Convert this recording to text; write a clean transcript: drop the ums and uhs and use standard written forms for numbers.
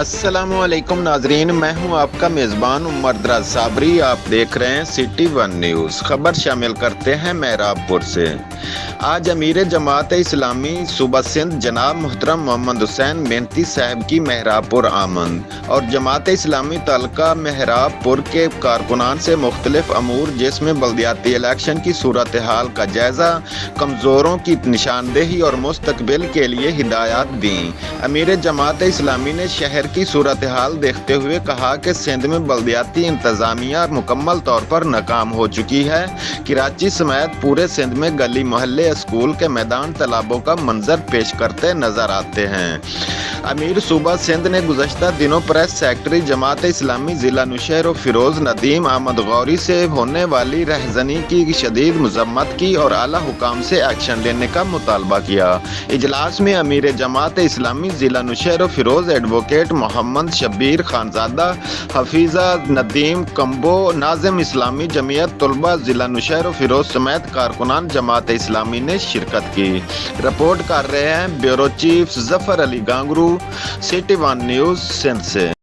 अस्सलामुअलैकुम नाजरीन, मैं हूं आपका मेज़बान उमर दराज साबरी। आप देख रहे हैं सिटी वन न्यूज़। खबर शामिल करते हैं मेहराबपुर से। आज अमीर जमात इस्लामी सूबा सिंध जनाब मोहतरम मोहम्मद हुसैन मेहनती साहब की मेहराबपुर आमद और जमात इस्लामी तलका मेहराबपुर के कारकुनान से मुख्तलिफ अमूर जिसमें बल्दियाती इलेक्शन की सूरत हाल का जायज़ा, कमज़ोरों की निशानदेही और मुस्तकबिल के लिए हिदायत दी। अमीर जमात इस्लामी ने शहर की सूरत हाल देखते हुए कहा कि सिंध में बल्दियाती इंतजामिया मुकम्मल तौर पर नाकाम हो चुकी है। कराची समेत पूरे सिंध में गली मोहल्ले, स्कूल के मैदान, तालाबों का मंजर पेश करते नजर आते हैं। अमीर सूबा सिंध ने गुज़श्ता दिनों प्रेस सेक्रेटरी जमात इस्लामी ज़िला नुशहर फिरोज़ नदीम अहमद गौरी से होने वाली रहज़नी की शदीद मज़म्मत की और आला हुकाम से एक्शन लेने का मुतालबा किया। इजलास में अमीर जमात इस्लामी ज़िला नुशहर फिरोज़ एडवोकेट मोहम्मद शब्बीर खानज़ादा, हफीज़ा नदीम कंबो, नाज़िम इस्लामी जमीयत तलबा ज़िला नुशहर फिरोज़ समेत कारकुनान जमात इस्लामी ने शिरकत की। रिपोर्ट कर रहे हैं bureau chief Zafar Ali Gangro, city one news Sindh से।